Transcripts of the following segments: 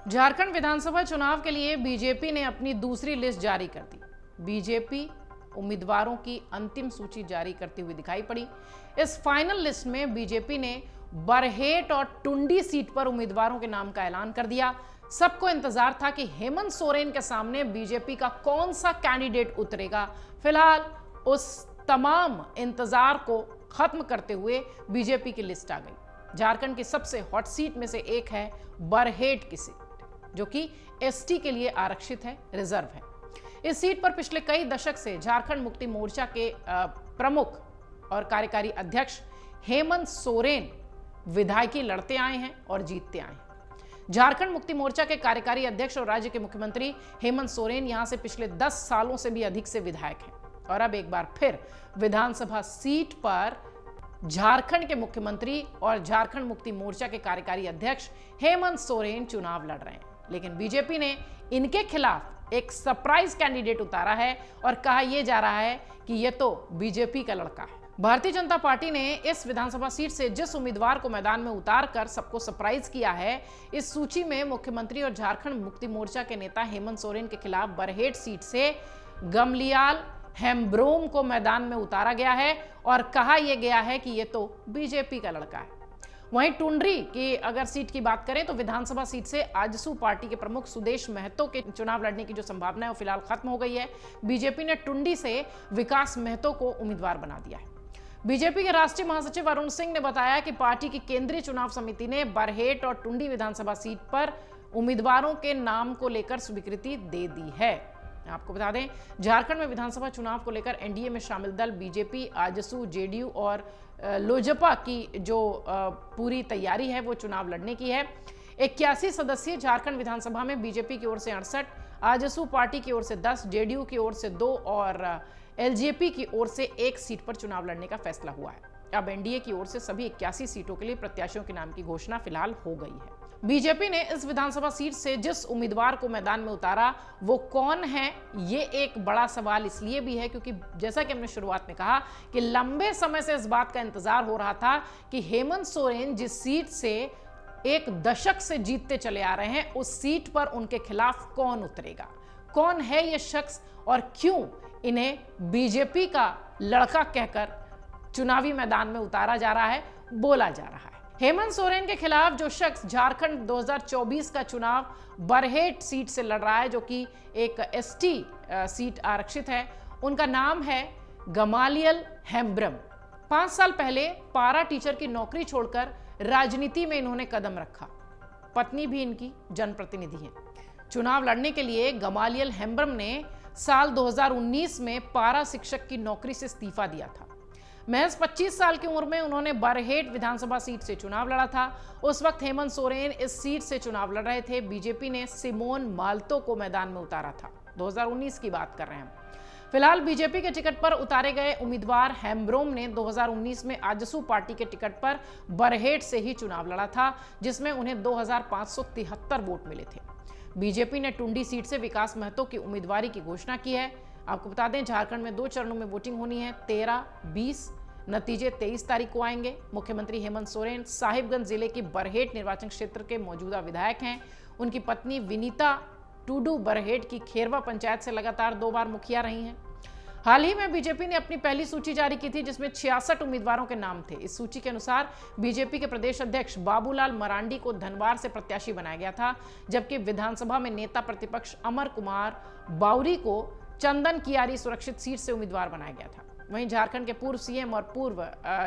झारखंड विधानसभा चुनाव के लिए बीजेपी ने अपनी दूसरी लिस्ट जारी कर दी। बीजेपी उम्मीदवारों की अंतिम सूची जारी करती हुई दिखाई पड़ी। इस फाइनल लिस्ट में बीजेपी ने बरहेट और टुंडी सीट पर उम्मीदवारों के नाम का ऐलान कर दिया। सबको इंतजार था कि हेमंत सोरेन के सामने बीजेपी का कौन सा कैंडिडेट उतरेगा। फिलहाल उस तमाम इंतजार को खत्म करते हुए बीजेपी की लिस्ट आ गई। झारखंड की सबसे हॉट सीट में से एक है बरहेट की सीट, जो कि एसटी के लिए आरक्षित है, रिजर्व है। इस सीट पर पिछले कई दशक से झारखंड मुक्ति मोर्चा के प्रमुख और कार्यकारी अध्यक्ष हेमंत सोरेन विधायकी लड़ते आए हैं और जीतते आए हैं। झारखंड मुक्ति मोर्चा के कार्यकारी अध्यक्ष और राज्य के मुख्यमंत्री हेमंत सोरेन यहां से पिछले 10 सालों से भी अधिक से विधायक हैं और अब एक बार फिर विधानसभा सीट पर झारखंड के मुख्यमंत्री और झारखंड मुक्ति मोर्चा के कार्यकारी अध्यक्ष हेमंत सोरेन चुनाव लड़ रहे हैं। लेकिन बीजेपी ने इनके खिलाफ एक सरप्राइज कैंडिडेट उतारा है और कहा यह जा रहा है कि यह तो बीजेपी का लड़का है। भारतीय जनता पार्टी ने इस विधानसभा सीट से जिस उम्मीदवार को मैदान में उतार कर सबको सरप्राइज किया है, इस सूची में मुख्यमंत्री और झारखंड मुक्ति मोर्चा के नेता हेमंत सोरेन के खिलाफ बरहेट सीट से गमलियाल हेम्ब्रोम को मैदान में उतारा गया है और कहा यह गया है कि यह तो बीजेपी का लड़का है। वहीं टुंडी की अगर सीट की बात करें तो विधानसभा सीट से आजसू पार्टी के प्रमुख सुदेश महतो के चुनाव लड़ने की जो संभावना है वो फिलहाल खत्म हो गई है। बीजेपी ने टुंडी से विकास महतो को उम्मीदवार बना दिया है। बीजेपी के राष्ट्रीय महासचिव अरुण सिंह ने बताया कि पार्टी की केंद्रीय चुनाव समिति ने बरहेट और टुंडी विधानसभा सीट पर उम्मीदवारों के नाम को लेकर स्वीकृति दे दी है। आपको बता दें, झारखंड में विधानसभा चुनाव को लेकर एनडीए में शामिल दल बीजेपी, आजसू, जेडीयू और लोजपा की जो पूरी तैयारी है वो चुनाव लड़ने की है। 81 सदस्यीय झारखंड विधानसभा में बीजेपी की ओर से 68, आजसू पार्टी की ओर से 10, जेडीयू की ओर से 2 और एलजेपी की ओर से 1 सीट पर चुनाव लड़ने का फैसला हुआ है। अब एनडीए की ओर से सभी 81 सीटों के लिए प्रत्याशियों के नाम की घोषणा फिलहाल हो गई है। बीजेपी ने इस विधानसभा सीट से जिस उम्मीदवार को मैदान में उतारा वो कौन है, ये एक बड़ा सवाल इसलिए भी है क्योंकि जैसा कि हमने शुरुआत में कहा कि लंबे समय से इस बात का इंतजार हो रहा था कि हेमंत सोरेन जिस सीट से एक दशक से जीतते चले आ रहे हैं, उस सीट पर उनके खिलाफ कौन उतरेगा, कौन है ये शख्स और क्यों इन्हें बीजेपी का लड़का कहकर चुनावी मैदान में उतारा जा रहा है, बोला जा रहा है। हेमंत सोरेन के खिलाफ जो शख्स झारखंड 2024 का चुनाव बरहेट सीट से लड़ रहा है, जो कि एक एसटी सीट आरक्षित है, उनका नाम है गमालियल हेम्ब्रम। 5 साल पहले पारा टीचर की नौकरी छोड़कर राजनीति में इन्होंने कदम रखा। पत्नी भी इनकी जनप्रतिनिधि है। चुनाव लड़ने के लिए गमालियल हेम्ब्रम ने साल 2019 में पारा शिक्षक की नौकरी से इस्तीफा दिया था। महज 25 साल की उम्र में उन्होंने बरहेट विधानसभा सीट से चुनाव लड़ा था। उस वक्त हेमंत सोरेन इस सीट से चुनाव लड़ रहे थे। बीजेपी ने सिमोन माल्तो को मैदान में उतारा था। 2019 की बात कर रहे हैं। फिलहाल बीजेपी के टिकट पर उतारे गए उम्मीदवार हेम्ब्रोम ने 2019 में आजसू पार्टी के टिकट पर बरहेट से ही चुनाव लड़ा था, जिसमें उन्हें 2573 वोट मिले थे। बीजेपी ने टुंडी सीट से विकास महतो की उम्मीदवारी की घोषणा की है। आपको बता दें, झारखंड में 2 चरणों में वोटिंग होनी है। 13, 20 नतीजे 23 तारीख को आएंगे। मुख्यमंत्री हेमंत सोरेन साहिबगंज जिले की बरहेट निर्वाचन क्षेत्र के मौजूदा विधायक हैं। उनकी पत्नी विनीता टूडू बरहेट की खेरवा पंचायत से लगातार 2 बार मुखिया रही हैं। हाल ही में बीजेपी ने अपनी पहली सूची जारी की थी, जिसमें 66 उम्मीदवारों के नाम थे। इस सूची के अनुसार बीजेपी के प्रदेश अध्यक्ष बाबूलाल मरांडी को धनबाद से प्रत्याशी बनाया गया था, जबकि विधानसभा में नेता प्रतिपक्ष अमर कुमार बाउरी को चंदन कियारी सुरक्षित सीट से उम्मीदवार बनाया गया था। वहीं झारखंड के पूर्व सीएम और पूर्व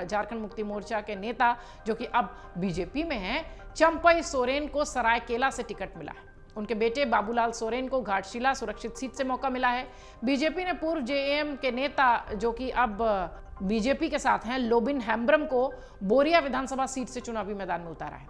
झारखंड मुक्ति मोर्चा के नेता, जो कि अब बीजेपी में हैं, चंपई सोरेन को सरायकेला से टिकट मिला है। उनके बेटे बाबूलाल सोरेन को घाटशिला सुरक्षित सीट से मौका मिला है। बीजेपी ने पूर्व जेएम के नेता, जो कि अब बीजेपी के साथ हैं, लोबिन हेम्ब्रम को बोरिया विधानसभा सीट से चुनावी मैदान में उतारा है।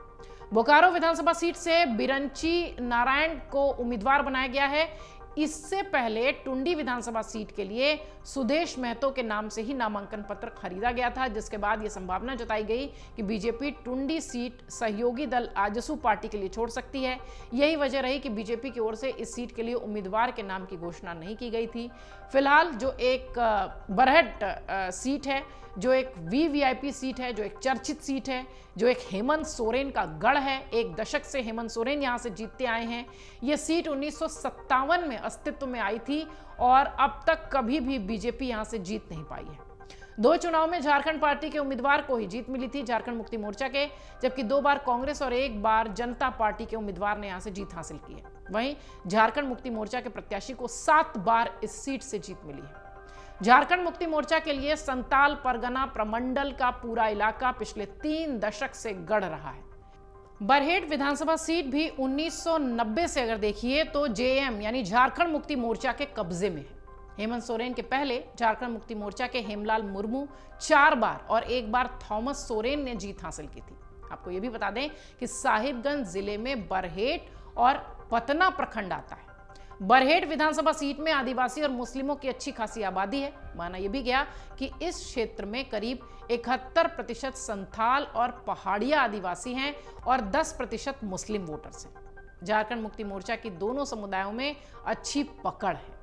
बोकारो विधानसभा सीट से बिरंची नारायण को उम्मीदवार बनाया गया है। इससे पहले टुंडी विधानसभा सीट के लिए सुदेश महतो के नाम से ही नामांकन पत्र खरीदा गया था, जिसके बाद यह संभावना जताई गई कि बीजेपी टुंडी सीट सहयोगी दल आजसू पार्टी के लिए छोड़ सकती है। यही वजह रही कि बीजेपी की ओर से इस सीट के लिए उम्मीदवार के नाम की घोषणा नहीं की गई थी। फिलहाल जो एक बरहेट सीट है, जो एक वीवीआईपी सीट है, जो एक चर्चित सीट है, जो एक हेमंत सोरेन का गढ़ है। एक दशक से हेमंत सोरेन यहां से जीतते आए हैं। यह सीट 1957 में अस्तित्व में आई थी और अब तक कभी भी बीजेपी यहां से जीत नहीं पाई है। 2 चुनाव में झारखंड पार्टी के उम्मीदवार को ही जीत मिली थी, झारखंड मुक्ति मोर्चा के, जबकि 2 बार कांग्रेस और 1 बार जनता पार्टी के उम्मीदवार ने यहां से जीत हासिल की है। वहीं झारखंड मुक्ति मोर्चा के प्रत्याशी को 7 बार इस सीट से जीत मिली है। झारखंड मुक्ति मोर्चा के लिए संताल परगना प्रमंडल का पूरा इलाका पिछले 3 दशक से गढ़ रहा है। बरहेट विधानसभा सीट भी 1990 से अगर देखिए तो जेएम यानी झारखंड मुक्ति मोर्चा के कब्जे में है। हेमंत सोरेन के पहले झारखंड मुक्ति मोर्चा के हेमलाल मुर्मू 4 बार और 1 बार थॉमस सोरेन ने जीत हासिल की थी। आपको यह भी बता दें कि साहिबगंज जिले में बरहेट और पतना प्रखंड आता है। बरहेट विधानसभा सीट में आदिवासी और मुस्लिमों की अच्छी खासी आबादी है। माना यह भी गया कि इस क्षेत्र में करीब 71% संथाल और पहाड़िया आदिवासी हैं और 10% मुस्लिम वोटर्स हैं। झारखंड मुक्ति मोर्चा की दोनों समुदायों में अच्छी पकड़ है।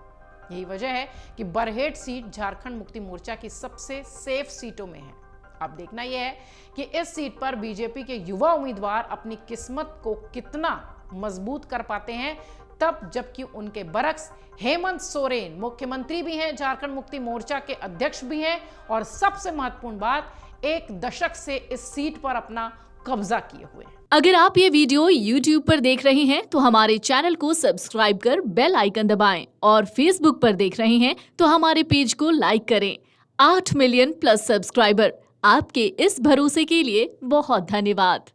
यही वजह है कि बरहेट सीट झारखंड मुक्ति मोर्चा की सबसे सेफ सीटों में है। अब देखना यह है कि इस सीट पर बीजेपी के युवा उम्मीदवार अपनी किस्मत को कितना मजबूत कर पाते हैं, तब जबकि उनके बरक्स हेमंत सोरेन मुख्यमंत्री भी हैं, झारखंड मुक्ति मोर्चा के अध्यक्ष भी हैं और सबसे महत्वपूर्ण बात, 1 दशक से इस सीट पर अपना कब्जा किए हुए हैं। अगर आप ये वीडियो YouTube पर देख रहे हैं तो हमारे चैनल को सब्सक्राइब कर बेल आइकन दबाएं और Facebook पर देख रहे हैं तो हमारे पेज को लाइक करें। 8 मिलियन प्लस सब्सक्राइबर, आपके इस भरोसे के लिए बहुत धन्यवाद।